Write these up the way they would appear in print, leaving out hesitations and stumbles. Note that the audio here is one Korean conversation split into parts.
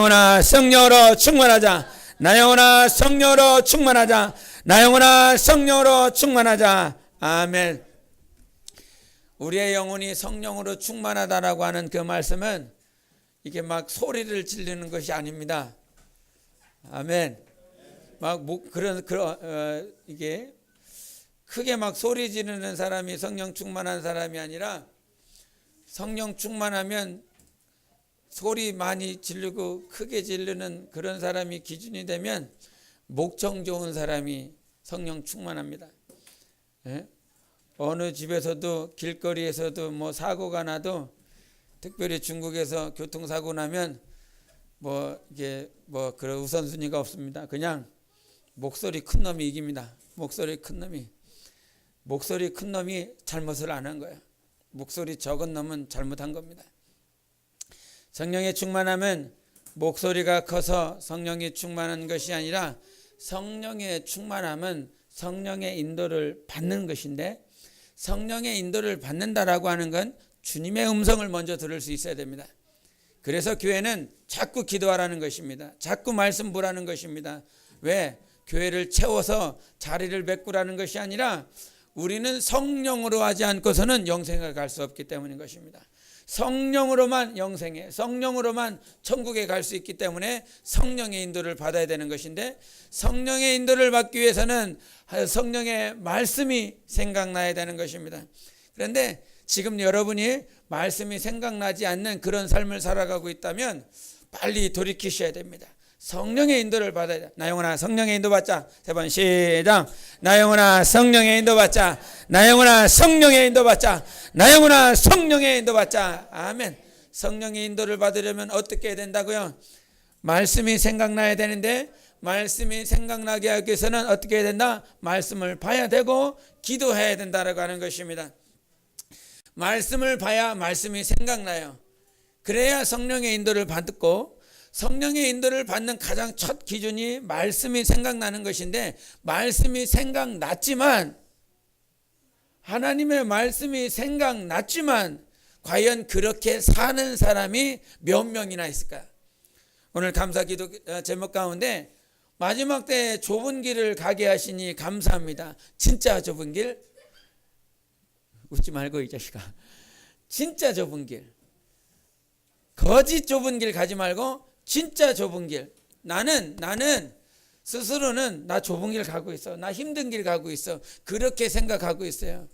영혼아 성령으로 충만하자. 나 영혼아 성령으로 충만하자. 나 영혼아 성령으로 충만하자. 아멘. 우리의 영혼이 성령으로 충만하다라고 하는 그 말씀은 이게 막 소리를 지르는 것이 아닙니다. 아멘. 막 이게 크게 막 소리 지르는 사람이 성령 충만한 사람이 아니라, 성령 충만하면 소리 많이 지르고 크게 지르는 그런 사람이 기준이 되면 목청 좋은 사람이 성령 충만합니다. 예? 어느 집에서도 길거리에서도 뭐 사고가 나도, 특별히 중국에서 교통사고 나면 이게 그런 우선순위가 없습니다. 그냥 목소리 큰 놈이 이깁니다. 목소리 큰 놈이 잘못을 안 한 거예요. 목소리 적은 놈은 잘못한 겁니다. 성령의 충만함은 목소리가 커서 성령이 충만한 것이 아니라, 성령의 충만함은 성령의 인도를 받는 것인데, 성령의 인도를 받는다라고 하는 건 주님의 음성을 먼저 들을 수 있어야 됩니다. 그래서 교회는 자꾸 기도하라는 것입니다. 자꾸 말씀 보라는 것입니다. 왜? 교회를 채워서 자리를 메꾸라는 것이 아니라, 우리는 성령으로 하지 않고서는 영생에 갈 수 없기 때문인 것입니다. 성령으로만 영생에, 성령으로만 천국에 갈 수 있기 때문에 성령의 인도를 받아야 되는 것인데, 성령의 인도를 받기 위해서는 성령의 말씀이 생각나야 되는 것입니다. 그런데 지금 여러분이 말씀이 생각나지 않는 그런 삶을 살아가고 있다면 빨리 돌이키셔야 됩니다. 성령의 인도를 받아야 돼. 나 영혼아 성령의 인도 받자. 3번 시작. 나 영혼아 성령의 인도 받자. 나 영혼아 성령의 인도 받자. 나 영혼아 성령의 인도 받자. 아멘. 성령의 인도를 받으려면 어떻게 해야 된다고요? 말씀이 생각나야 되는데, 말씀이 생각나게 하기 위해서는 어떻게 해야 된다? 말씀을 봐야 되고 기도해야 된다라고 하는 것입니다. 말씀을 봐야 말씀이 생각나요. 그래야 성령의 인도를 받고, 성령의 인도를 받는 가장 첫 기준이 말씀이 생각나는 것인데, 말씀이 생각났지만, 하나님의 말씀이 생각났지만 과연 그렇게 사는 사람이 몇 명이나 있을까요? 오늘 감사기도 제목 가운데 마지막 때 좁은 길을 가게 하시니 감사합니다. 진짜 좁은 길? 웃지 말고 이 자식아. 진짜 좁은 길. 거짓 좁은 길 가지 말고 진짜 좁은 길. 나는 스스로는 나 좁은 길 가고 있어. 나 힘든 길 가고 있어. 그렇게 생각하고 있어요.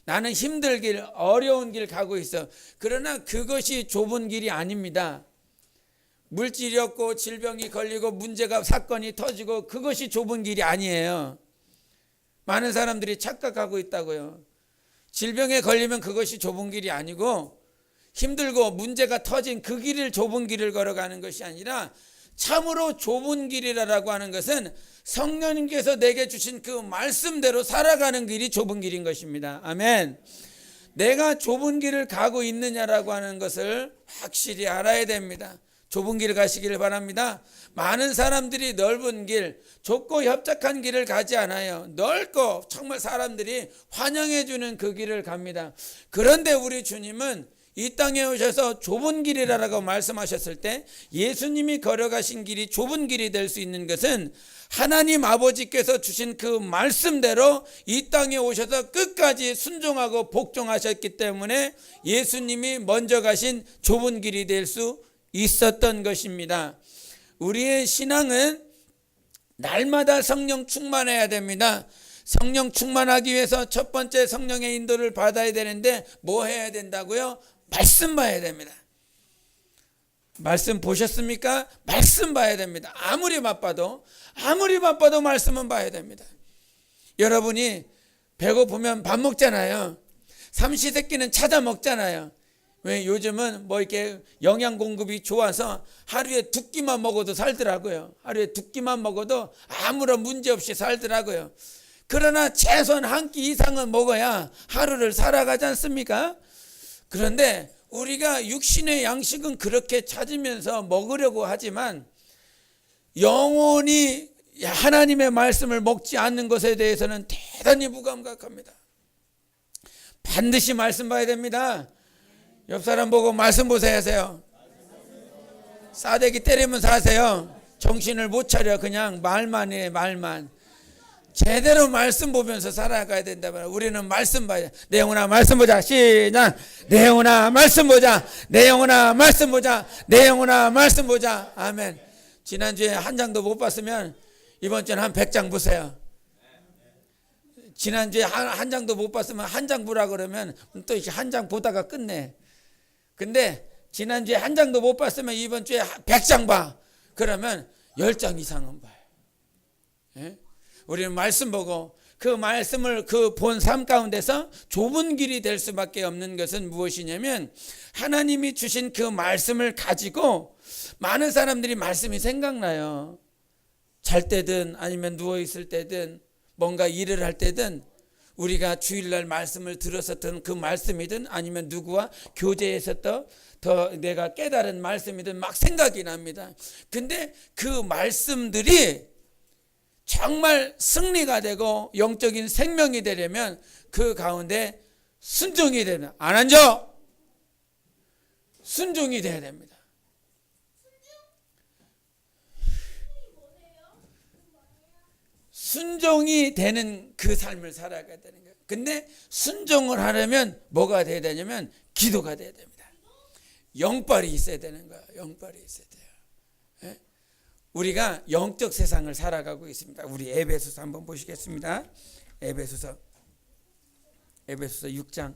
나는 힘들 길, 어려운 길 가고 있어. 그러나 그것이 좁은 길이 아닙니다. 물질이 없고 질병이 걸리고 문제가 사건이 터지고 그것이 좁은 길이 아니에요. 많은 사람들이 착각하고 있다고요. 질병에 걸리면 그것이 좁은 길이 아니고, 힘들고 문제가 터진 그 길을 좁은 길을 걸어가는 것이 아니라, 참으로 좁은 길이라고 하는 것은 성령님께서 내게 주신 그 말씀대로 살아가는 길이 좁은 길인 것입니다. 아멘. 내가 좁은 길을 가고 있느냐라고 하는 것을 확실히 알아야 됩니다. 좁은 길을 가시기를 바랍니다. 많은 사람들이 넓은 길, 좁고 협착한 길을 가지 않아요. 넓고 정말 사람들이 환영해 주는 그 길을 갑니다. 그런데 우리 주님은 이 땅에 오셔서 좁은 길이라고 말씀하셨을 때, 예수님이 걸어가신 길이 좁은 길이 될 수 있는 것은 하나님 아버지께서 주신 그 말씀대로 이 땅에 오셔서 끝까지 순종하고 복종하셨기 때문에 예수님이 먼저 가신 좁은 길이 될 수 있었던 것입니다. 우리의 신앙은 날마다 성령 충만해야 됩니다. 성령 충만하기 위해서 첫 번째 성령의 인도를 받아야 되는데 뭐 해야 된다고요? 말씀 봐야 됩니다. 말씀 보셨습니까? 말씀 봐야 됩니다. 아무리 바빠도 말씀은 봐야 됩니다. 여러분이 배고프면 밥 먹잖아요. 삼시세끼는 찾아 먹잖아요. 왜? 요즘은 이렇게 영양 공급이 좋아서 하루에 2끼만 먹어도 살더라고요. 하루에 2끼만 먹어도 아무런 문제 없이 살더라고요. 그러나 최소한 1끼 이상은 먹어야 하루를 살아가지 않습니까? 그런데 우리가 육신의 양식은 그렇게 찾으면서 먹으려고 하지만, 영혼이 하나님의 말씀을 먹지 않는 것에 대해서는 대단히 무감각합니다. 반드시 말씀 봐야 됩니다. 옆 사람 보고 말씀 보세요 하세요. 싸대기 때리면서 하세요. 정신을 못 차려. 그냥 말만 해. 말만. 제대로 말씀 보면서 살아가야 된다면 우리는 말씀 봐야 돼. 내 영혼아 말씀 보자. 시작. 내 영혼아 말씀 보자. 내 영혼아 말씀 보자. 내 영혼아 말씀 보자. 아멘. 지난주에 한 장도 못 봤으면 이번 주는 한 100장 보세요. 지난주에 한 장도 못 봤으면 한 장 보라 그러면 또 한 장 보다가 끝내. 근데 지난주에 한 장도 못 봤으면 이번 주에 100장 봐. 그러면 10장 이상은 봐요. 예? 우리는 말씀 보고 그 말씀을 그 본 삶 가운데서 좁은 길이 될 수밖에 없는 것은 무엇이냐면 하나님이 주신 그 말씀을 가지고 많은 사람들이 말씀이 생각나요. 잘 때든 아니면 누워있을 때든 뭔가 일을 할 때든 우리가 주일날 말씀을 들었었던 그 말씀이든 아니면 누구와 교제에서 더 내가 깨달은 말씀이든 막 생각이 납니다. 근데 그 말씀들이 정말 승리가 되고 영적인 생명이 되려면 그 가운데 순종이 되면 안 앉아. 순종이 돼야 됩니다. 순종이 되는 그 삶을 살아가야 되는 거예요. 근데 순종을 하려면 뭐가 돼야 되냐면 기도가 돼야 됩니다. 영빨이 있어야 되는 거예요. 영빨이 있어야 돼요. 예? 우리가 영적 세상을 살아가고 있습니다. 우리 에베소서 한번 보시겠습니다. 에베소서 6장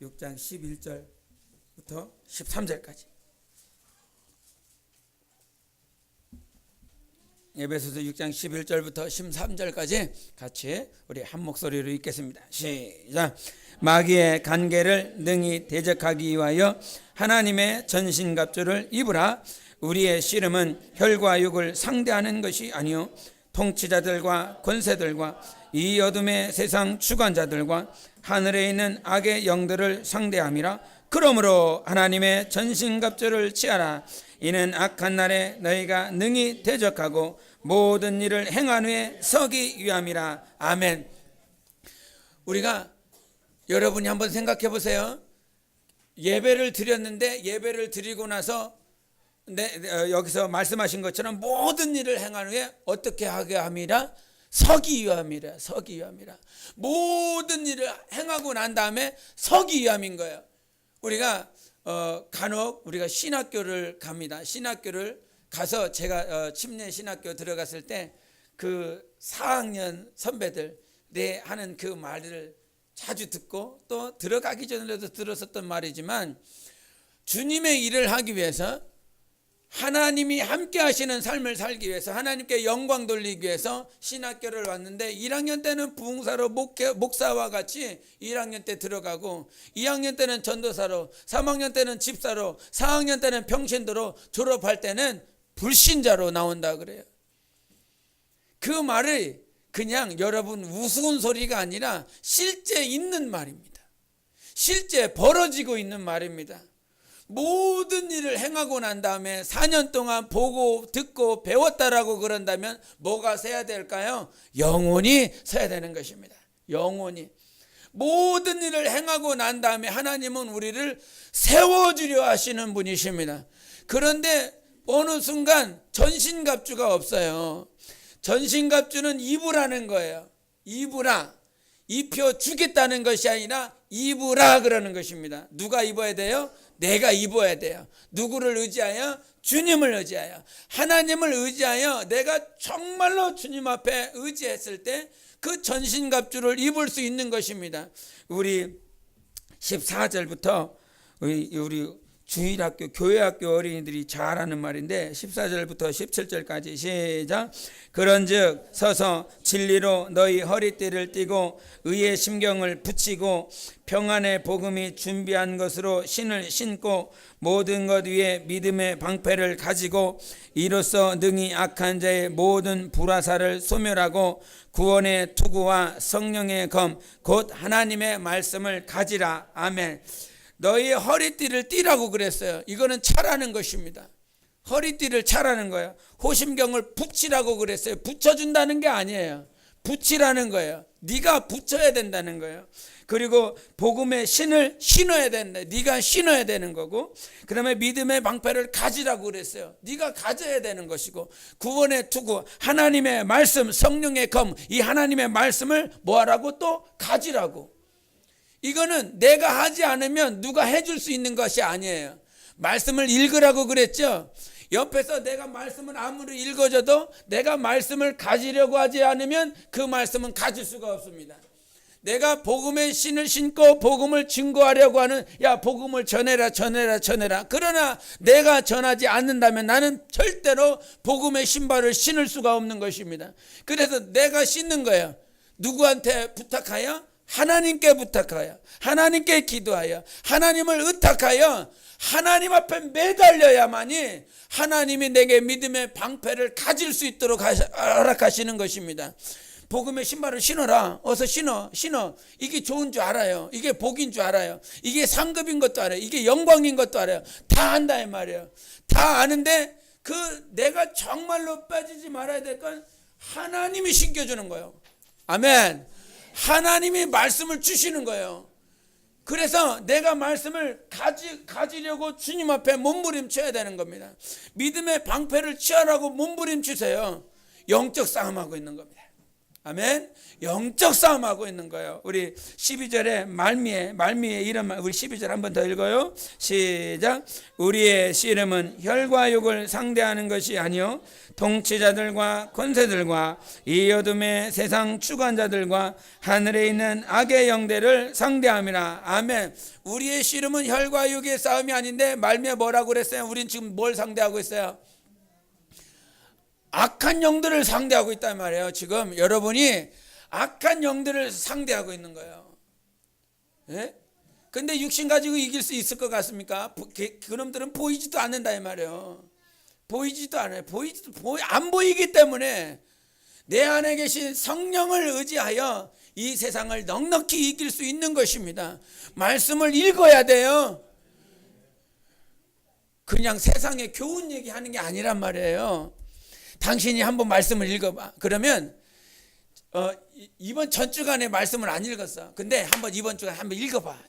11절부터 13절까지. 에베소서 6장 11절부터 13절까지 같이 우리 한 목소리로 읽겠습니다. 시작. 마귀의 간계를 능히 대적하기 위하여 하나님의 전신갑주를 입으라. 우리의 씨름은 혈과 육을 상대하는 것이 아니요 통치자들과 권세들과 이 어둠의 세상 주관자들과 하늘에 있는 악의 영들을 상대함이라. 그러므로 하나님의 전신갑주를 취하라. 이는 악한 날에 너희가 능히 대적하고 모든 일을 행한 후에 서기 위함이라. 아멘. 우리가 여러분이 한번 생각해 보세요. 예배를 드렸는데 예배를 드리고 나서 여기서 말씀하신 것처럼 모든 일을 행한 후에 어떻게 하게 함이라? 서기 위함이라. 서기 위함이라. 모든 일을 행하고 난 다음에 서기 위함인 거예요. 우리가 간혹 우리가 신학교를 갑니다. 신학교를 가서 제가 침례 신학교 들어갔을 때 그 4학년 선배들 하는 그 말을 자주 듣고 또 들어가기 전에도 들었었던 말이지만 주님의 일을 하기 위해서 하나님이 함께 하시는 삶을 살기 위해서 하나님께 영광 돌리기 위해서 신학교를 왔는데 1학년 때는 부흥사로 목사와 같이 1학년 때 들어가고 2학년 때는 전도사로 3학년 때는 집사로 4학년 때는 평신도로 졸업할 때는 불신자로 나온다 그래요. 그 말을 그냥 여러분 우스운 소리가 아니라 실제 있는 말입니다. 실제 벌어지고 있는 말입니다. 모든 일을 행하고 난 다음에 4년 동안 보고 듣고 배웠다라고 그런다면 뭐가 서야 될까요? 영혼이 서야 되는 것입니다. 영혼이. 모든 일을 행하고 난 다음에 하나님은 우리를 세워주려 하시는 분이십니다. 그런데 어느 순간 전신갑주가 없어요. 전신갑주는 입으라는 거예요. 입으라. 입혀 주겠다는 것이 아니라 입으라 그러는 것입니다. 누가 입어야 돼요? 내가 입어야 돼요. 누구를 의지하여? 주님을 의지하여. 하나님을 의지하여 내가 정말로 주님 앞에 의지했을 때 그 전신갑주를 입을 수 있는 것입니다. 우리 14절부터 우리 주일학교 교회학교 어린이들이 잘 하는 말인데 14절부터 17절까지 시작. 그런즉 서서 진리로 너희 허리띠를 띠고 의의 심경을 붙이고 평안의 복음이 준비한 것으로 신을 신고 모든 것 위에 믿음의 방패를 가지고 이로써 능히 악한 자의 모든 불화살을 소멸하고 구원의 투구와 성령의 검 곧 하나님의 말씀을 가지라. 아멘. 너희 허리띠를 띠라고 그랬어요. 이거는 차라는 것입니다. 허리띠를 차라는 거예요. 호심경을 붙이라고 그랬어요. 붙여준다는 게 아니에요. 붙이라는 거예요. 네가 붙여야 된다는 거예요. 그리고 복음의 신을 신어야 된다. 네가 신어야 되는 거고, 그 다음에 믿음의 방패를 가지라고 그랬어요. 네가 가져야 되는 것이고, 구원의 투구, 하나님의 말씀, 성령의 검, 이 하나님의 말씀을 뭐하라고? 또 가지라고. 이거는 내가 하지 않으면 누가 해줄 수 있는 것이 아니에요. 말씀을 읽으라고 그랬죠. 옆에서 내가 말씀을 아무리 읽어줘도 내가 말씀을 가지려고 하지 않으면 그 말씀은 가질 수가 없습니다. 내가 복음의 신을 신고 복음을 증거하려고 하는, 야 복음을 전해라 전해라 전해라. 그러나 내가 전하지 않는다면 나는 절대로 복음의 신발을 신을 수가 없는 것입니다. 그래서 내가 신는 거예요. 누구한테 부탁하여? 하나님께 부탁하여, 하나님께 기도하여, 하나님을 의탁하여 하나님 앞에 매달려야만이 하나님이 내게 믿음의 방패를 가질 수 있도록 허락하시는 것입니다. 복음의 신발을 신어라. 어서 신어. 이게 좋은 줄 알아요. 이게 복인 줄 알아요. 이게 상급인 것도 알아요. 이게 영광인 것도 알아요. 다 안다 이 말이에요. 다 아는데 내가 정말로 빠지지 말아야 될 건 하나님이 신겨주는 거예요. 아멘. 하나님이 말씀을 주시는 거예요. 그래서 내가 말씀을 가지려고 주님 앞에 몸부림쳐야 되는 겁니다. 믿음의 방패를 취하라고 몸부림치세요. 영적 싸움하고 있는 겁니다. 아멘. 영적 싸움하고 있는 거예요. 우리 12절에 말미에 이런 말, 우리 12절 한 번 더 읽어요. 시작. 우리의 씨름은 혈과 육을 상대하는 것이 아니요 통치자들과 권세들과 이 어둠의 세상 주관자들과 하늘에 있는 악의 영들을 상대함이라. 아멘. 우리의 씨름은 혈과 육의 싸움이 아닌데 말미에 뭐라고 그랬어요? 우린 지금 뭘 상대하고 있어요? 악한 영들을 상대하고 있단 말이에요. 지금 여러분이 악한 영들을 상대하고 있는 거예요. 예? 근데 육신 가지고 이길 수 있을 것 같습니까? 그놈들은 보이지도 않는다 이 말이에요. 보이지도 않아요. 안 보이기 때문에 내 안에 계신 성령을 의지하여 이 세상을 넉넉히 이길 수 있는 것입니다. 말씀을 읽어야 돼요. 그냥 세상에 교훈 얘기하는 게 아니란 말이에요. 당신이 한번 말씀을 읽어봐. 그러면 이번 전 주간에 말씀을 안 읽었어. 근데 이번 주간에 한번 읽어봐.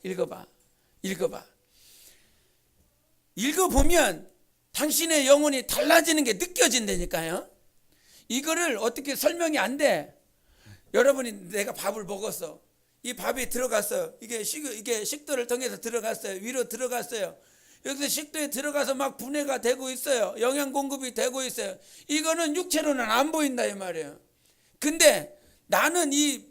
읽어보면 당신의 영혼이 달라지는 게 느껴진다니까요. 이거를 어떻게 설명이 안 돼. 여러분이 내가 밥을 먹었어. 이 밥이 들어갔어요. 이게 식도를 통해서 들어갔어요. 위로 들어갔어요. 여기서 식도에 들어가서 막 분해가 되고 있어요. 영양 공급이 되고 있어요. 이거는 육체로는 안 보인다 이 말이에요. 근데 나는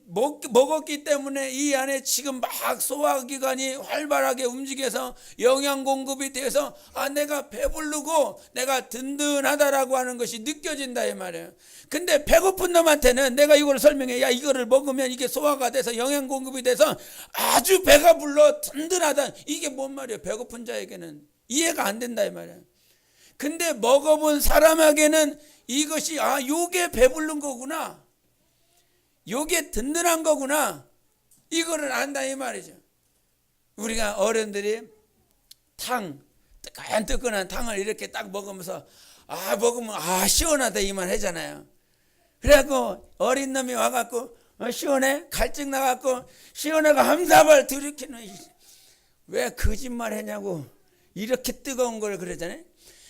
먹었기 때문에 이 안에 지금 막 소화기관이 활발하게 움직여서 영양 공급이 돼서 내가 배부르고 내가 든든하다라고 하는 것이 느껴진다 이 말이에요. 근데 배고픈 놈한테는 내가 이걸 설명해. 야 이거를 먹으면 이게 소화가 돼서 영양 공급이 돼서 아주 배가 불러 든든하다. 이게 뭔 말이에요. 배고픈 자에게는 이해가 안 된다 이 말이에요. 근데 먹어본 사람에게는 이것이 요게 배부른 거구나. 요게 든든한 거구나. 이거를 안다 이 말이죠. 우리가 어른들이 뜨끈한 탕을 이렇게 딱 먹으면서 먹으면 시원하다 이 말 하잖아요. 그래갖고 어린 놈이 와갖고 시원해? 갈증 나갖고 시원해가 함사발 들이키는 왜 거짓말 하냐고 이렇게 뜨거운 걸 그러잖아요.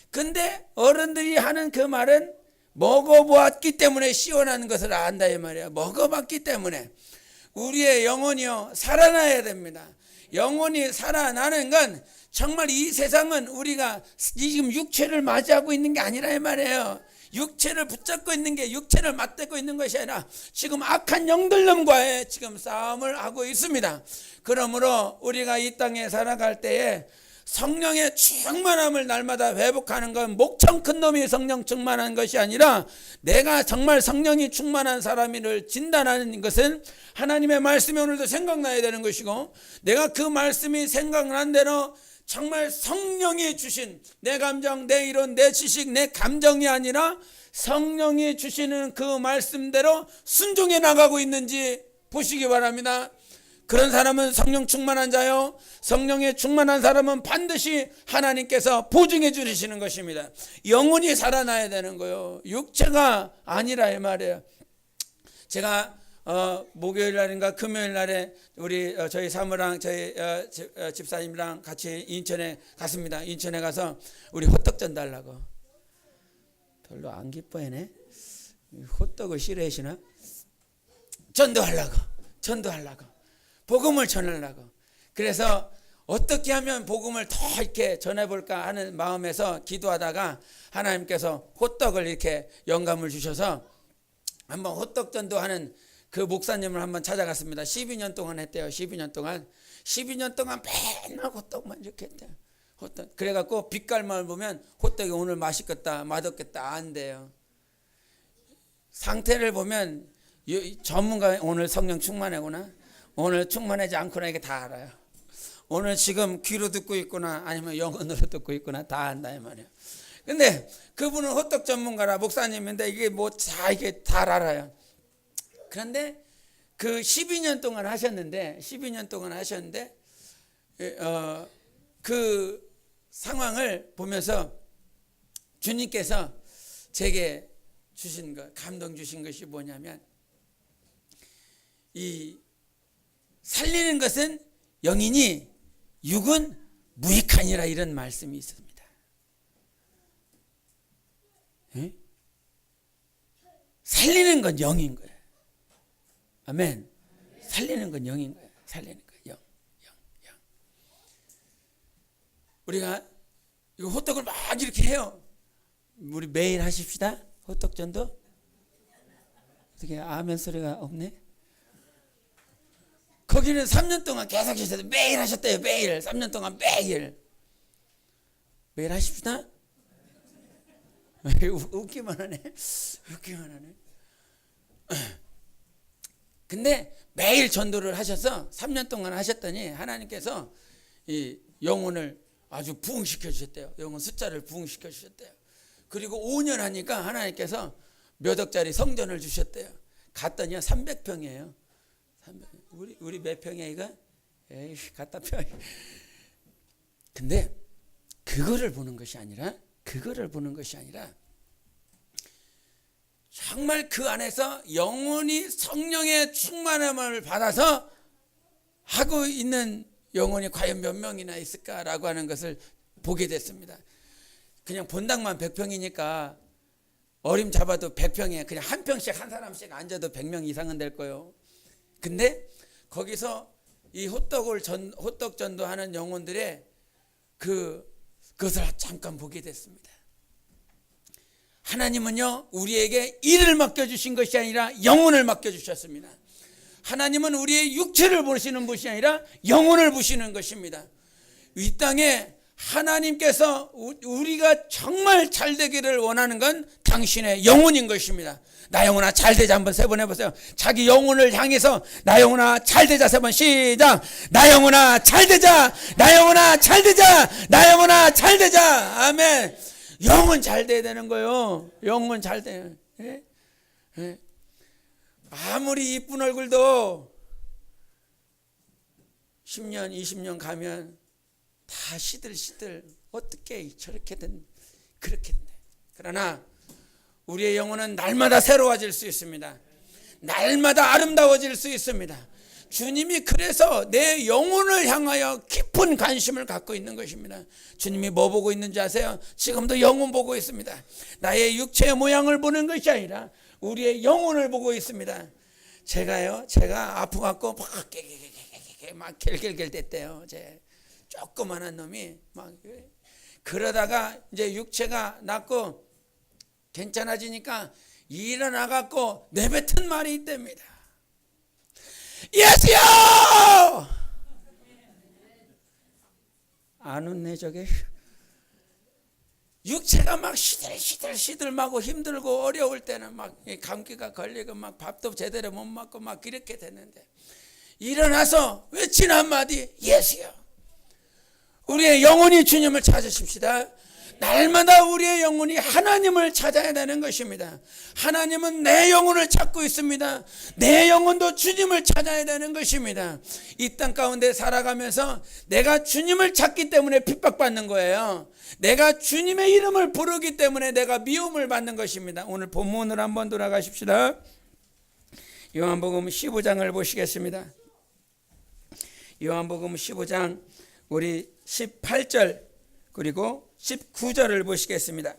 근데 어른들이 하는 그 말은 먹어보았기 때문에 시원한 것을 안다 이 말이에요. 먹어봤기 때문에. 우리의 영혼이요 살아나야 됩니다. 영혼이 살아나는 건 정말 이 세상은 우리가 지금 육체를 맞이하고 있는 게 아니라 이 말이에요. 육체를 붙잡고 있는 게, 육체를 맞대고 있는 것이 아니라 지금 악한 영들놈과의 지금 싸움을 하고 있습니다. 그러므로 우리가 이 땅에 살아갈 때에 성령의 충만함을 날마다 회복하는 건 목청 큰 놈이 성령 충만한 것이 아니라 내가 정말 성령이 충만한 사람을 진단하는 것은 하나님의 말씀이 오늘도 생각나야 되는 것이고, 내가 그 말씀이 생각난 대로 정말 성령이 주신 내 감정, 내 이론, 내 지식, 내 감정이 아니라 성령이 주시는 그 말씀대로 순종해 나가고 있는지 보시기 바랍니다. 그런 사람은 성령 충만한 자요. 성령에 충만한 사람은 반드시 하나님께서 보증해 주시는 것입니다. 영혼이 살아나야 되는 거예요. 육체가 아니라 이 말이에요. 제가 목요일 날인가 금요일 날에 우리 저희 사무랑 저희 집사님이랑 같이 인천에 갔습니다. 인천에 가서 우리 호떡 전달하려고. 별로 안 기뻐하네. 호떡을 싫어하시나? 전도하려고 복음을 전하려고. 그래서 어떻게 하면 복음을 더 이렇게 전해볼까 하는 마음에서 기도하다가 하나님께서 호떡을 이렇게 영감을 주셔서 한번 호떡 전도하는 그 목사님을 한번 찾아갔습니다. 12년 동안 했대요. 12년 동안 맨날 호떡만 이렇게 했대요. 호떡. 그래갖고 빛깔만 보면 호떡이 오늘 맛있겠다 맛없겠다 안 돼요. 상태를 보면 전문가 오늘 성령 충만하구나, 오늘 충만하지 않구나, 이게 다 알아요. 오늘 지금 귀로 듣고 있구나 아니면 영혼으로 듣고 있구나 다 안다 이 말이에요. 근데 그분은 호떡 전문가라 목사님인데 이게 뭐 다 이게 다 알아요. 그런데 그 12년 동안 하셨는데 그 상황을 보면서 주님께서 제게 주신 것, 감동 주신 것이 뭐냐면, 이 살리는 것은 영이니 육은 무익하니라, 이런 말씀이 있습니다. 에? 살리는 건 영인 거예요. 아멘. 살리는 건 영인 거예요. 살리는 거 영. 우리가 이거 호떡을 막 이렇게 해요. 우리 매일 하십시다. 호떡 전도. 어떻게 아멘 소리가 없네? 거기는 3년 동안 계속 하셨어요. 매일 하셨대요. 매일. 3년 동안 매일 하십시다. 웃기만 하네. 근데 매일 전도를 하셔서 3년 동안 하셨더니 하나님께서 이 영혼을 아주 부흥시켜 주셨대요. 영혼 숫자를 부흥시켜 주셨대요. 그리고 5년 하니까 하나님께서 몇 억짜리 성전을 주셨대요. 갔더니요 300평이에요. 우리 몇 평이야 이거? 에이 갖다 펴. 근데 그거를 보는 것이 아니라 정말 그 안에서 영혼이 성령의 충만함을 받아서 하고 있는 영혼이 과연 몇 명이나 있을까라고 하는 것을 보게 됐습니다. 그냥 본당만 100평이니까 어림 잡아도 100평에 그냥 한 평씩 한 사람씩 앉아도 100명 이상은 될 거예요. 근데 거기서 이 호떡 전도하는 영혼들의 그것을 잠깐 보게 됐습니다. 하나님은요 우리에게 일을 맡겨주신 것이 아니라 영혼을 맡겨주셨습니다. 하나님은 우리의 육체를 보시는 것이 아니라 영혼을 보시는 것입니다. 이 땅에 하나님께서 우리가 정말 잘 되기를 원하는 건 당신의 영혼인 것입니다. 나 영혼아 잘 되자 한번 세 번 해보세요. 자기 영혼을 향해서 나 영혼아 잘 되자 세 번 시작. 나 영혼아 잘 되자. 나 영혼아 잘 되자. 나 영혼아 잘 되자. 아멘. 영혼 잘 돼야 되는 거예요. 영혼 잘 돼요. 예? 예. 아무리 이쁜 얼굴도 10년 20년 가면 다 시들시들 어떻게 저렇게 그렇게 된다. 그러나 우리의 영혼은 날마다 새로워질 수 있습니다. 날마다 아름다워질 수 있습니다. 주님이 그래서 내 영혼을 향하여 깊은 관심을 갖고 있는 것입니다. 주님이 뭐 보고 있는지 아세요? 지금도 영혼 보고 있습니다. 나의 육체의 모양을 보는 것이 아니라 우리의 영혼을 보고 있습니다. 제가 아프갖고 막 겔겔겔 됐대요. 제 조그만한 놈이 막 그러다가 이제 육체가 낫고 괜찮아지니까 일어나갖고 내뱉은 말이 있답니다. 예수요! 안 웃네 저게. 육체가 막 시들시들하고 힘들고 어려울 때는 막 감기가 걸리고 막 밥도 제대로 못 먹고 막 이렇게 됐는데 일어나서 외친 한마디 예수요. 우리의 영혼이 주님을 찾으십시다. 날마다 우리의 영혼이 하나님을 찾아야 되는 것입니다. 하나님은 내 영혼을 찾고 있습니다. 내 영혼도 주님을 찾아야 되는 것입니다. 이 땅 가운데 살아가면서 내가 주님을 찾기 때문에 핍박받는 거예요. 내가 주님의 이름을 부르기 때문에 내가 미움을 받는 것입니다. 오늘 본문으로 한번 돌아가십시다. 요한복음 15장을 보시겠습니다. 요한복음 15장 우리 18절 그리고 19절을 보시겠습니다.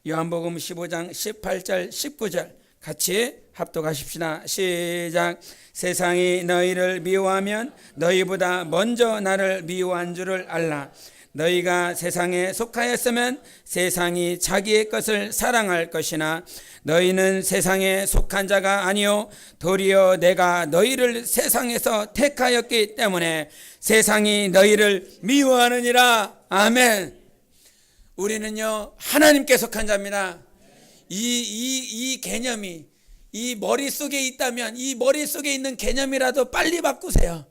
요한복음 15장 18절 19절 같이 합독하십시다. 시작. 세상이 너희를 미워하면 너희보다 먼저 나를 미워한 줄을 알라. 너희가 세상에 속하였으면 세상이 자기의 것을 사랑할 것이나 너희는 세상에 속한 자가 아니요 도리어 내가 너희를 세상에서 택하였기 때문에 세상이 너희를 미워하느니라. 아멘. 우리는요 하나님께 속한 자입니다. 이 개념이 이 머릿속에 있다면 이 머릿속에 있는 개념이라도 빨리 바꾸세요.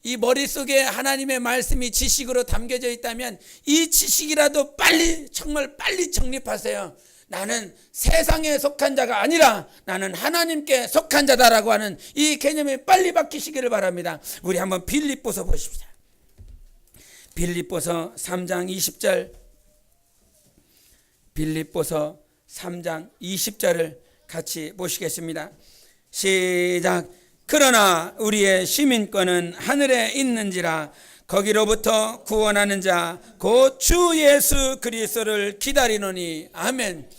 이 머릿속에 하나님의 말씀이 지식으로 담겨져 있다면 이 지식이라도 빨리 정말 빨리 정립하세요. 나는 세상에 속한 자가 아니라 나는 하나님께 속한 자다라고 하는 이 개념이 빨리 바뀌시기를 바랍니다. 우리 한번 빌립보서 보십시다. 빌립보서 3장 20절 빌립보서 3장 20절을 같이 보시겠습니다. 시작. 그러나 우리의 시민권은 하늘에 있는지라 거기로부터 구원하는 자 곧 주 예수 그리스도를 기다리노니. 아멘.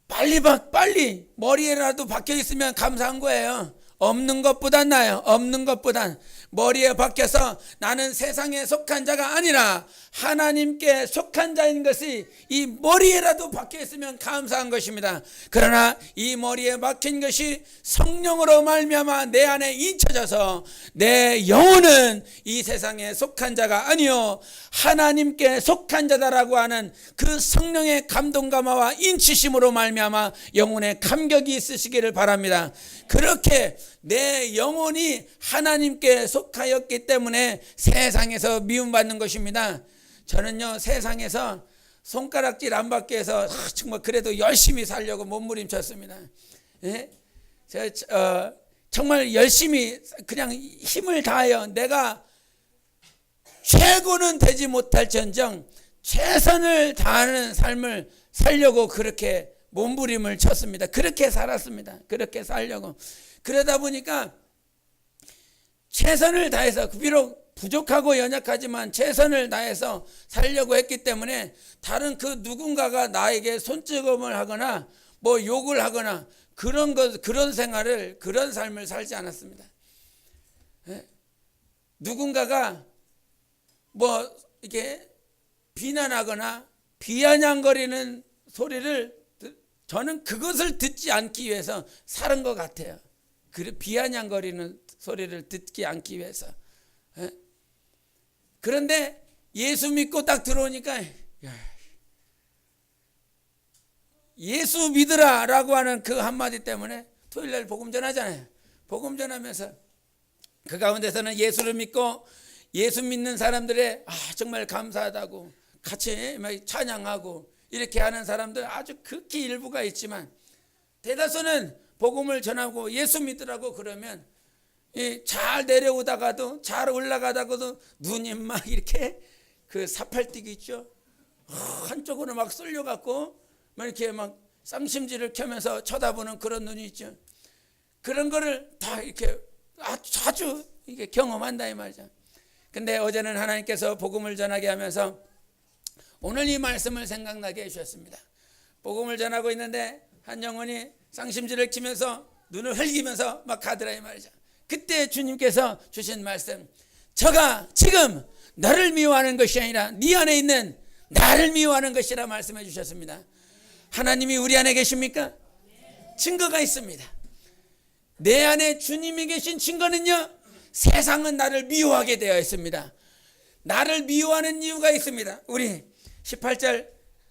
빨리 머리에라도 박혀 있으면 감사한 거예요. 없는 것보단 나아요. 없는 것보단. 머리에 박혀서 나는 세상에 속한 자가 아니라 하나님께 속한 자인 것이 이 머리에라도 박혀 있으면 감사한 것입니다. 그러나 이 머리에 박힌 것이 성령으로 말미암아 내 안에 인쳐져서 내 영혼은 이 세상에 속한 자가 아니요 하나님께 속한 자다라고 하는 그 성령의 감동감화와 인치심으로 말미암아 영혼에 감격이 있으시기를 바랍니다. 그렇게 내 영혼이 하나님께 속하였기 때문에 세상에서 미움받는 것입니다. 저는요 세상에서 손가락질 안 받기 위해서 정말 그래도 열심히 살려고 몸부림쳤습니다. 예? 정말 열심히 그냥 힘을 다하여 내가 최고는 되지 못할지언정 최선을 다하는 삶을 살려고 그렇게 몸부림을 쳤습니다. 그렇게 살았습니다. 그렇게 살려고. 그러다 보니까 최선을 다해서 비록 부족하고 연약하지만 최선을 다해서 살려고 했기 때문에 다른 그 누군가가 나에게 손찌검을 하거나 뭐 욕을 하거나 그런 생활을 그런 삶을 살지 않았습니다. 누군가가 뭐 이렇게 비난하거나 비아냥거리는 소리를 저는 그것을 듣지 않기 위해서 사는 것 같아요. 비아냥거리는 소리를 듣지 않기 위해서. 그런데 예수 믿고 딱 들어오니까 예수 믿으라 라고 하는 그 한마디 때문에 토요일날 복음 전하잖아요. 복음 전하면서 그 가운데서는 예수를 믿고 예수 믿는 사람들의 정말 감사하다고 같이 막 찬양하고 이렇게 하는 사람들 아주 극히 일부가 있지만 대다수는 복음을 전하고 예수 믿으라고 그러면 잘 내려오다가도 잘 올라가다가도 눈이 막 이렇게 그 사팔뛰기 있죠. 한쪽으로 막 쏠려갖고 막 이렇게 막 쌍심지를 켜면서 쳐다보는 그런 눈이 있죠. 그런 거를 다 이렇게 자주 이게 경험한다 이 말이죠. 근데 어제는 하나님께서 복음을 전하게 하면서 오늘 이 말씀을 생각나게 해주셨습니다. 복음을 전하고 있는데 한 영혼이 쌍심지를 키면서 눈을 흘기면서 막 가더라 이 말이죠. 그때 주님께서 주신 말씀, 저가 지금 너를 미워하는 것이 아니라 네 안에 있는 나를 미워하는 것이라 말씀해 주셨습니다. 하나님이 우리 안에 계십니까? 증거가 있습니다. 내 안에 주님이 계신 증거는요, 세상은 나를 미워하게 되어 있습니다. 나를 미워하는 이유가 있습니다. 우리 18절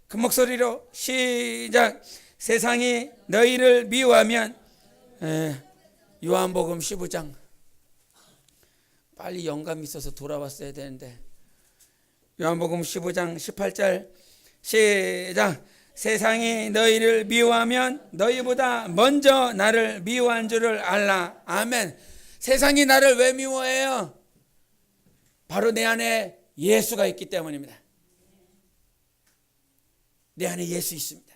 큰 목소리로 시작. 세상이 너희를 미워하면. 요한복음 15장 빨리 영감이 있어서 돌아왔어야 되는데 요한복음 15장 18절 시작. 세상이 너희를 미워하면 너희보다 먼저 나를 미워한 줄을 알라. 아멘. 세상이 나를 왜 미워해요? 바로 내 안에 예수가 있기 때문입니다. 내 안에 예수 있습니다.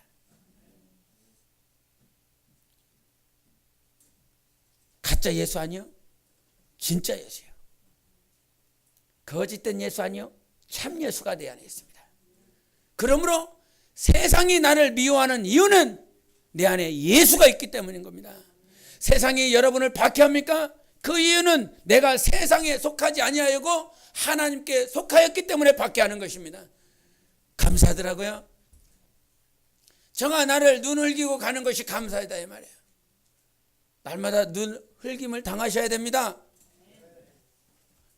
가짜 예수 아니요? 진짜 예수예요. 거짓된 예수 아니요? 참 예수가 내 안에 있습니다. 그러므로 세상이 나를 미워하는 이유는 내 안에 예수가 있기 때문인 겁니다. 세상이 여러분을 박해합니까? 그 이유는 내가 세상에 속하지 아니하였고 하나님께 속하였기 때문에 박해하는 것입니다. 감사하더라고요. 정아 나를 눈 흘기고 가는 것이 감사하다 이 말이에요. 날마다 눈 흘김을 당하셔야 됩니다.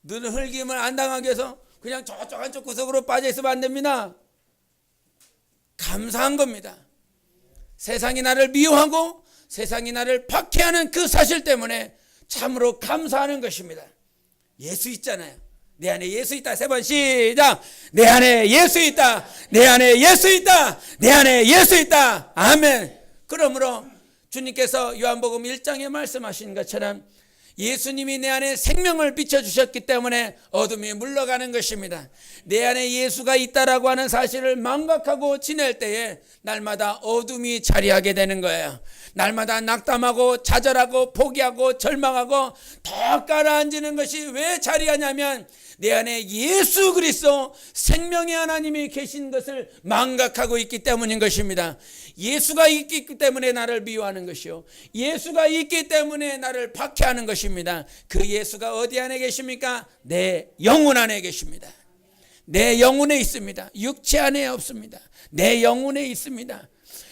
눈 흘김을 안 당하기 위해서 그냥 저쪽 한쪽 구석으로 빠져 있으면 안 됩니다. 감사한 겁니다. 세상이 나를 미워하고 세상이 나를 박해하는 그 사실 때문에 참으로 감사하는 것입니다. 예수 있잖아요. 내 안에 예수 있다. 3번 시작. 내 안에 예수 있다. 내 안에 예수 있다. 내 안에 예수 있다. 아멘. 그러므로 주님께서 요한복음 1장에 말씀하신 것처럼 예수님이 내 안에 생명을 비춰주셨기 때문에 어둠이 물러가는 것입니다. 내 안에 예수가 있다라고 하는 사실을 망각하고 지낼 때에 날마다 어둠이 자리하게 되는 거예요. 날마다 낙담하고 좌절하고 포기하고 절망하고 더 가라앉는 것이 왜 자리하냐면 내 안에 예수 그리스도 생명의 하나님이 계신 것을 망각하고 있기 때문인 것입니다. 예수가 있기 때문에 나를 미워하는 것이요, 예수가 있기 때문에 나를 박해하는 것입니다. 그 예수가 어디 안에 계십니까? 내 영혼 안에 계십니다. 내 영혼에 있습니다. 육체 안에 없습니다. 내 영혼에 있습니다.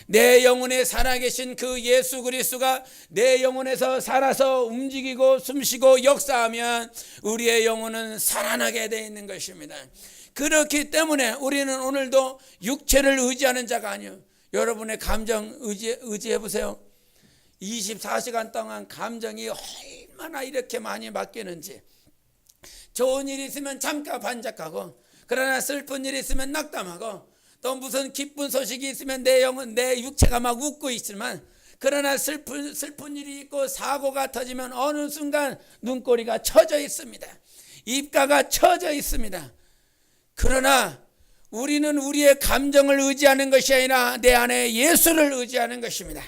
내 영혼에 살아계신 그 예수 그리스도가 내 영혼에서 살아서 움직이고 숨쉬고 역사하면 우리의 영혼은 살아나게 되어 있는 것입니다. 그렇기 때문에 우리는 오늘도 육체를 의지하는 자가 아니요, 여러분의 감정 의지해 보세요. 24시간 동안 감정이 얼마나 이렇게 많이 바뀌는지. 좋은 일이 있으면 잠깐 반짝하고, 그러나 슬픈 일이 있으면 낙담하고, 또 무슨 기쁜 소식이 있으면 내 영혼, 내 육체가 막 웃고 있지만, 그러나 슬픈 일이 있고 사고가 터지면 어느 순간 눈꼬리가 처져 있습니다. 입가가 처져 있습니다. 그러나 우리는 우리의 감정을 의지하는 것이 아니라 내 안에 예수를 의지하는 것입니다.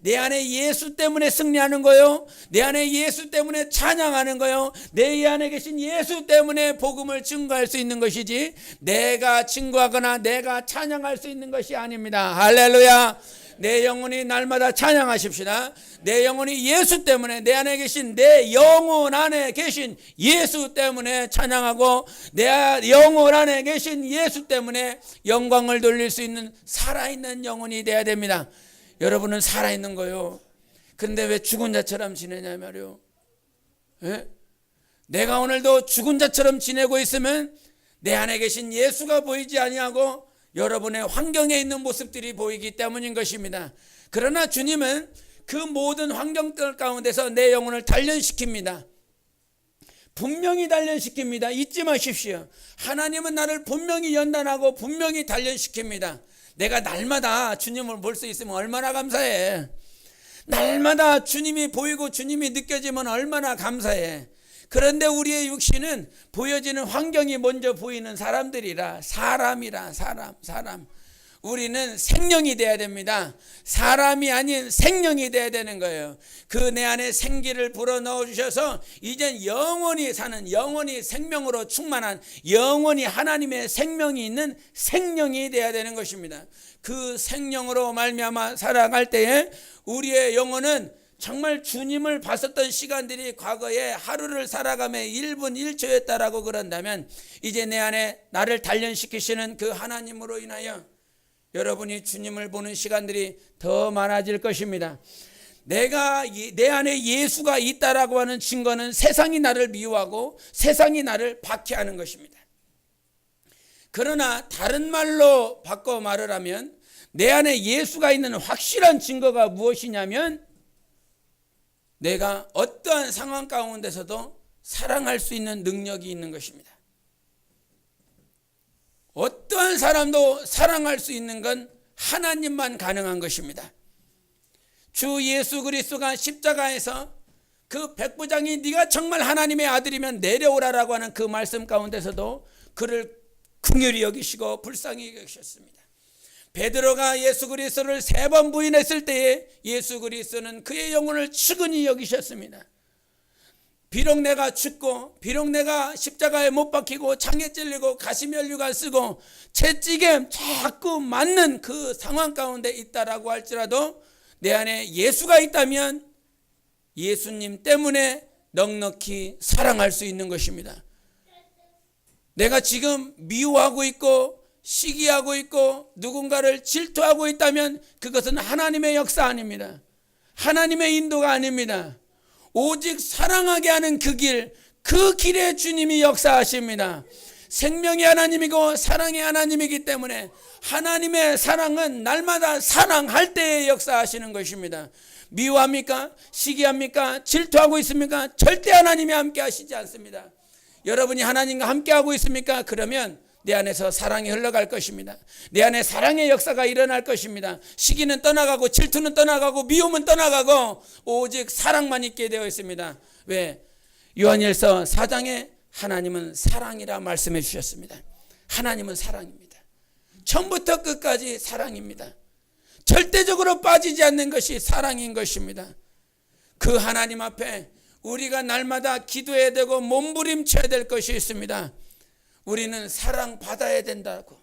내 안에 예수 때문에 승리하는 거요, 내 안에 예수 때문에 찬양하는 거요, 내 안에 계신 예수 때문에 복음을 증거할 수 있는 것이지 내가 증거하거나 내가 찬양할 수 있는 것이 아닙니다. 할렐루야. 내 영혼이 날마다 찬양하십시다. 내 영혼이 예수 때문에, 내 안에 계신 내 영혼 안에 계신 예수 때문에 찬양하고, 내 영혼 안에 계신 예수 때문에 영광을 돌릴 수 있는 살아있는 영혼이 되어야 됩니다. 여러분은 살아있는 거요. 그런데 왜 죽은 자처럼 지내냐 말이요. 예? 내가 오늘도 죽은 자처럼 지내고 있으면 내 안에 계신 예수가 보이지 아니하고 여러분의 환경에 있는 모습들이 보이기 때문인 것입니다. 그러나 주님은 그 모든 환경들 가운데서 내 영혼을 단련시킵니다. 분명히 단련시킵니다. 잊지 마십시오. 하나님은 나를 분명히 연단하고 분명히 단련시킵니다. 내가 날마다 주님을 볼 수 있으면 얼마나 감사해. 날마다 주님이 보이고 주님이 느껴지면 얼마나 감사해. 그런데 우리의 육신은 보여지는 환경이 먼저 보이는 사람들이라, 사람이라. 사람. 우리는 생명이 돼야 됩니다. 사람이 아닌 생명이 돼야 되는 거예요. 그 내 안에 생기를 불어넣어 주셔서 이젠 영원히 사는, 영원히 생명으로 충만한, 영원히 하나님의 생명이 있는 생명이 돼야 되는 것입니다. 그 생명으로 말미암아 살아갈 때에 우리의 영혼은 정말 주님을 봤었던 시간들이 과거에 하루를 살아가며 1분 1초였다라고 그런다면, 이제 내 안에 나를 단련시키시는 그 하나님으로 인하여 여러분이 주님을 보는 시간들이 더 많아질 것입니다. 내가 내 안에 예수가 있다라고 하는 증거는 세상이 나를 미워하고 세상이 나를 박해하는 것입니다. 그러나 다른 말로 바꿔 말을 하면 내 안에 예수가 있는 확실한 증거가 무엇이냐면, 내가 어떠한 상황 가운데서도 사랑할 수 있는 능력이 있는 것입니다. 어떠한 사람도 사랑할 수 있는 건 하나님만 가능한 것입니다. 주 예수 그리스도가 십자가에서 그 백부장이 네가 정말 하나님의 아들이면 내려오라라고 하는 그 말씀 가운데서도 그를 긍휼히 여기시고 불쌍히 여기셨습니다. 베드로가 예수 그리스도를 3번 부인했을 때에 예수 그리스도는 그의 영혼을 측은히 여기셨습니다. 비록 내가 죽고 비록 내가 십자가에 못 박히고 창에 찔리고 가시면류관 쓰고 채찍에 자꾸 맞는 그 상황 가운데 있다라고 할지라도 내 안에 예수가 있다면 예수님 때문에 넉넉히 사랑할 수 있는 것입니다. 내가 지금 미워하고 있고 시기하고 있고 누군가를 질투하고 있다면 그것은 하나님의 역사 아닙니다. 하나님의 인도가 아닙니다. 오직 사랑하게 하는 그 길, 그 길에 주님이 역사하십니다. 생명의 하나님이고 사랑의 하나님이기 때문에 하나님의 사랑은 날마다 사랑할 때에 역사하시는 것입니다. 미워합니까? 시기합니까? 질투하고 있습니까? 절대 하나님이 함께 하시지 않습니다. 여러분이 하나님과 함께 하고 있습니까? 그러면 내 안에서 사랑이 흘러갈 것입니다. 내 안에 사랑의 역사가 일어날 것입니다. 시기는 떠나가고 질투는 떠나가고 미움은 떠나가고 오직 사랑만 있게 되어 있습니다. 왜? 요한일서 4장에 하나님은 사랑이라 말씀해 주셨습니다. 하나님은 사랑입니다. 처음부터 끝까지 사랑입니다. 절대적으로 빠지지 않는 것이 사랑인 것입니다. 그 하나님 앞에 우리가 날마다 기도해야 되고 몸부림쳐야 될 것이 있습니다. 우리는 사랑받아야 된다고.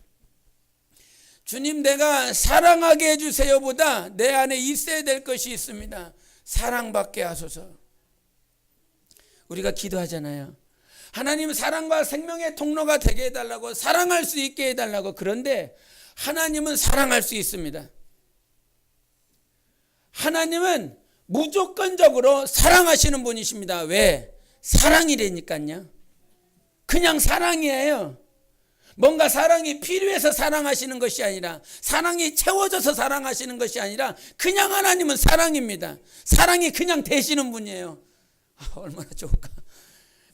주님, 내가 사랑하게 해주세요 보다 내 안에 있어야 될 것이 있습니다. 사랑받게 하소서. 우리가 기도하잖아요. 하나님, 사랑과 생명의 통로가 되게 해달라고, 사랑할 수 있게 해달라고. 그런데 하나님은 사랑할 수 있습니다. 하나님은 무조건적으로 사랑하시는 분이십니다. 왜? 사랑이라니까요. 그냥 사랑이에요. 뭔가 사랑이 필요해서 사랑하시는 것이 아니라, 사랑이 채워져서 사랑하시는 것이 아니라 그냥 하나님은 사랑입니다. 사랑이 그냥 되시는 분이에요. 얼마나 좋을까.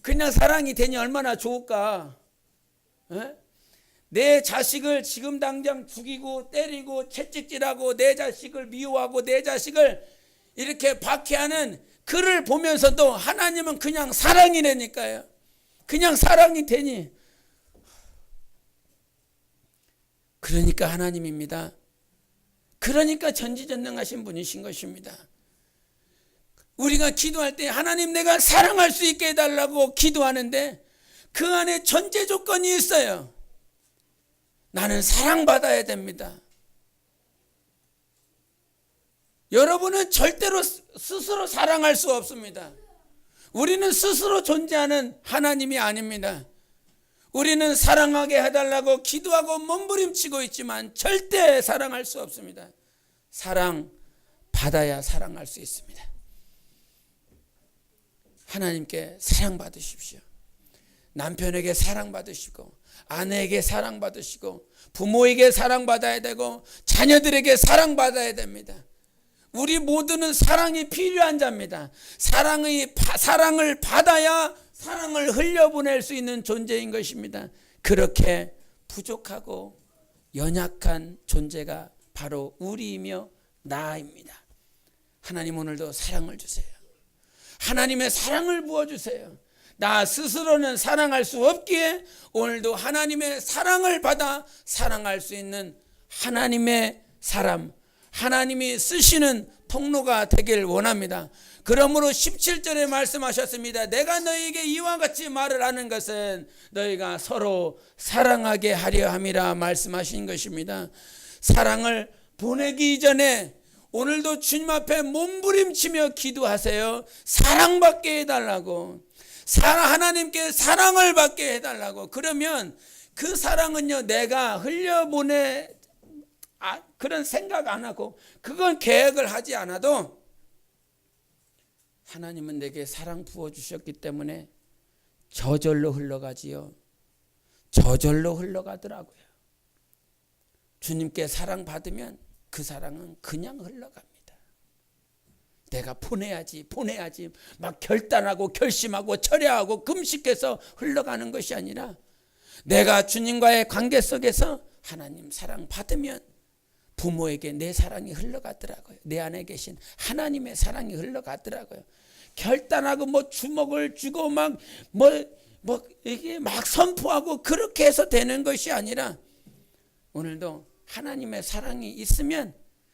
그냥 사랑이 되니 얼마나 좋을까. 에? 내 자식을 지금 당장 죽이고 때리고 채찍질하고 내 자식을 미워하고 내 자식을 이렇게 박해하는 그를 보면서도 하나님은 그냥 사랑이라니까요. 그냥 사랑이 되니. 그러니까 하나님입니다. 그러니까 전지전능하신 분이신 것입니다. 우리가 기도할 때 하나님, 내가 사랑할 수 있게 해달라고 기도하는데 그 안에 전제 조건이 있어요. 나는 사랑받아야 됩니다. 여러분은 절대로 스스로 사랑할 수 없습니다. 우리는 스스로 존재하는 하나님이 아닙니다. 우리는 사랑하게 해달라고 기도하고 몸부림치고 있지만 절대 사랑할 수 없습니다. 사랑받아야 사랑할 수 있습니다. 하나님께 사랑받으십시오. 남편에게 사랑받으시고 아내에게 사랑받으시고 부모에게 사랑받아야 되고 자녀들에게 사랑받아야 됩니다. 우리 모두는 사랑이 필요한 자입니다. 사랑을 받아야 사랑을 흘려보낼 수 있는 존재인 것입니다. 그렇게 부족하고 연약한 존재가 바로 우리이며 나입니다. 하나님, 오늘도 사랑을 주세요. 하나님의 사랑을 부어주세요. 나 스스로는 사랑할 수 없기에 오늘도 하나님의 사랑을 받아 사랑할 수 있는 하나님의 사람, 하나님이 쓰시는 통로가 되길 원합니다. 그러므로 17절에 말씀하셨습니다. 내가 너희에게 이와 같이 말을 하는 것은 너희가 서로 사랑하게 하려 함이라 말씀하신 것입니다. 사랑을 보내기 이전에 오늘도 주님 앞에 몸부림치며 기도하세요. 사랑받게 해달라고, 하나님께 사랑을 받게 해달라고. 그러면 그 사랑은요, 내가 흘려보내 그런 생각 안 하고 그건 계획을 하지 않아도 하나님은 내게 사랑 부어주셨기 때문에 저절로 흘러가지요. 저절로 흘러가더라고요. 주님께 사랑받으면 그 사랑은 그냥 흘러갑니다. 내가 보내야지 막 결단하고 결심하고 철야하고 금식해서 흘러가는 것이 아니라 내가 주님과의 관계 속에서 하나님 사랑 받으면 부모에게 내 사랑이 흘러가더라고요. 내 안에 계신 하나님의 사랑이 흘러가더라고요. 결단하고 뭐 주먹을 쥐고 이게 막 선포하고 그렇게 해서 되는 것이 아니라 오늘도 하나님의 사랑이 있으면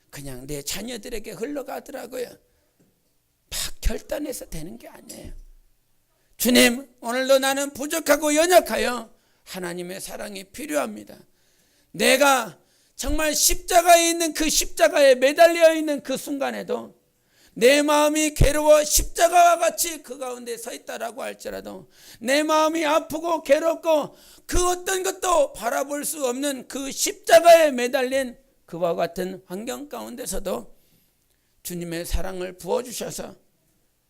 그냥 내 자녀들에게 흘러가더라고요. 막 결단해서 되는 게 아니에요. 주님, 오늘도 나는 부족하고 연약하여 하나님의 사랑이 필요합니다. 내가 정말 십자가에 있는 그 십자가에 매달려 있는 그 순간에도 내 마음이 괴로워 십자가와 같이 그 가운데 서 있다라고 할지라도, 내 마음이 아프고 괴롭고 그 어떤 것도 바라볼 수 없는 그 십자가에 매달린 그와 같은 환경 가운데서도 주님의 사랑을 부어주셔서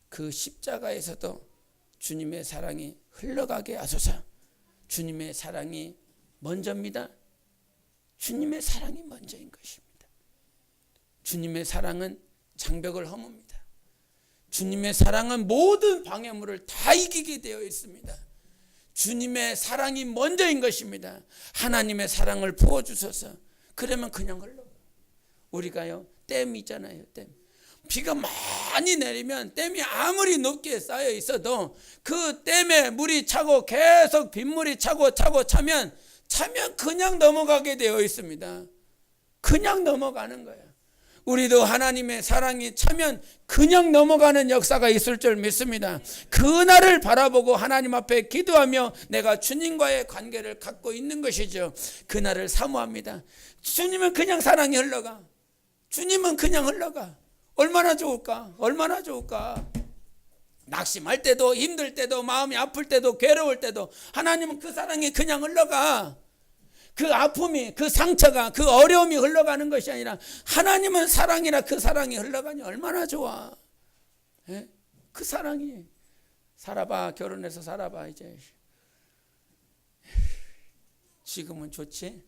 그 십자가에서도 주님의 사랑이 흘러가게 하소서. 주님의 사랑이 먼저입니다. 주님의 사랑이 먼저인 것입니다. 주님의 사랑은 장벽을 허뭅니다. 주님의 사랑은 모든 방해물을 다 이기게 되어 있습니다. 주님의 사랑이 먼저인 것입니다. 하나님의 사랑을 부어주셔서. 그러면 그냥 흘러. 우리가요, 댐 있잖아요. 댐. 비가 많이 내리면 댐이 아무리 높게 쌓여 있어도 그 댐에 물이 차고 계속 빗물이 차고 차면 그냥 넘어가게 되어 있습니다. 그냥 넘어가는 거예요. 우리도 하나님의 사랑이 차면 그냥 넘어가는 역사가 있을 줄 믿습니다. 그날을 바라보고 하나님 앞에 기도하며 내가 주님과의 관계를 갖고 있는 것이죠. 그날을 사모합니다. 주님은 그냥 사랑이 흘러가. 주님은 그냥 흘러가. 얼마나 좋을까? 얼마나 좋을까? 낙심할 때도, 힘들 때도, 마음이 아플 때도, 괴로울 때도 하나님은 그 사랑이 그냥 흘러가. 그 아픔이, 그 상처가, 그 어려움이 흘러가는 것이 아니라 하나님은 사랑이라 그 사랑이 흘러가니 얼마나 좋아. 예? 그 사랑이. 살아봐. 결혼해서 살아봐. 이제 지금은 좋지?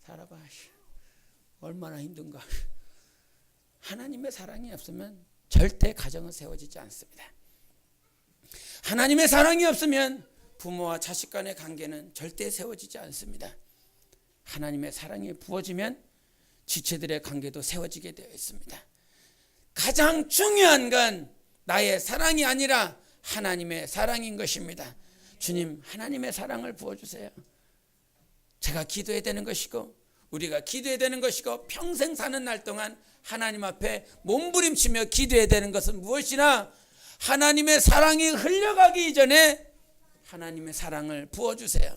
살아봐. 얼마나 힘든가. 하나님의 사랑이 없으면 절대 가정은 세워지지 않습니다. 하나님의 사랑이 없으면 부모와 자식 간의 관계는 절대 세워지지 않습니다. 하나님의 사랑이 부어지면 지체들의 관계도 세워지게 되어 있습니다. 가장 중요한 건 나의 사랑이 아니라 하나님의 사랑인 것입니다. 주님, 하나님의 사랑을 부어주세요. 제가 기도해야 되는 것이고 우리가 기도해야 되는 것이고 평생 사는 날 동안 하나님 앞에 몸부림치며 기도해야 되는 것은 무엇이나 하나님의 사랑이 흘러가기 이전에 하나님의 사랑을 부어주세요.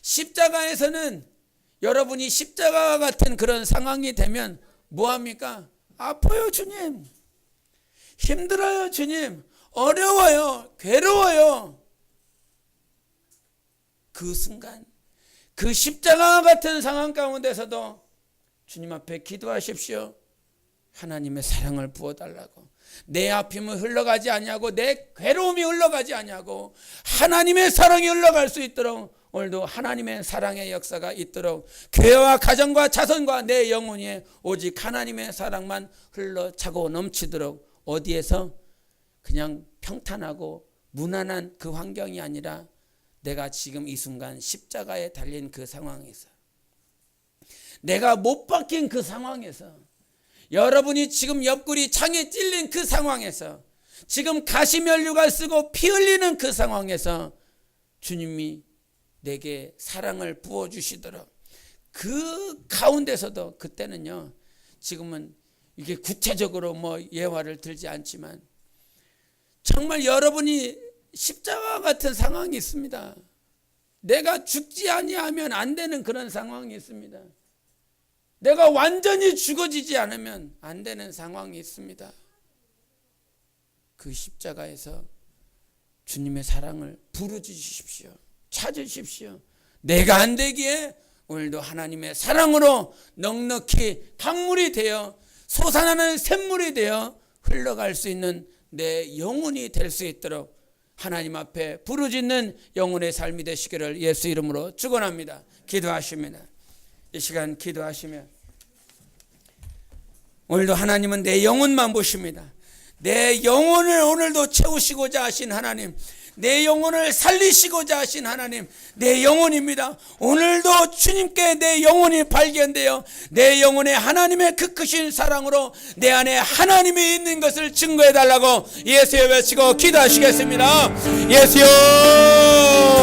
십자가에서는 여러분이 십자가와 같은 그런 상황이 되면 뭐합니까? 아파요 주님, 힘들어요 주님, 어려워요, 괴로워요. 그 순간 그 십자가와 같은 상황 가운데서도 주님 앞에 기도하십시오. 하나님의 사랑을 부어달라고. 내 아픔이 흘러가지 아니하고 내 괴로움이 흘러가지 아니하고 하나님의 사랑이 흘러갈 수 있도록 오늘도 하나님의 사랑의 역사가 있도록 교회와 가정과 자손과 내 영혼이 오직 하나님의 사랑만 흘러차고 넘치도록, 어디에서 그냥 평탄하고 무난한 그 환경이 아니라 내가 지금 이 순간 십자가에 달린 그 상황에서, 내가 못 박힌 그 상황에서, 여러분이 지금 옆구리 창에 찔린 그 상황에서, 지금 가시면류관 쓰고 피 흘리는 그 상황에서 주님이 내게 사랑을 부어주시도록, 그 가운데서도 그때는요, 지금은 이게 구체적으로 뭐 예화를 들지 않지만 정말 여러분이 십자가 같은 상황이 있습니다. 내가 죽지 아니하면 안 되는 그런 상황이 있습니다. 내가 완전히 죽어지지 않으면 안 되는 상황이 있습니다. 그 십자가에서 주님의 사랑을 부르짖으십시오. 찾으십시오. 내가 안 되기에 오늘도 하나님의 사랑으로 넉넉히 강물이 되어 솟아나는 샘물이 되어 흘러갈 수 있는 내 영혼이 될 수 있도록 하나님 앞에 부르짖는 영혼의 삶이 되시기를 예수 이름으로 축원합니다. 기도하십니다. 이 시간 기도하시면 오늘도 하나님은 내 영혼만 보십니다. 내 영혼을 오늘도 채우시고자 하신 하나님, 내 영혼을 살리시고자 하신 하나님, 내 영혼입니다. 오늘도 주님께 내 영혼이 발견되어 내 영혼에 하나님의 그 크신 사랑으로 내 안에 하나님이 있는 것을 증거해 달라고 예수여 외치고 기도하시겠습니다. 예수여.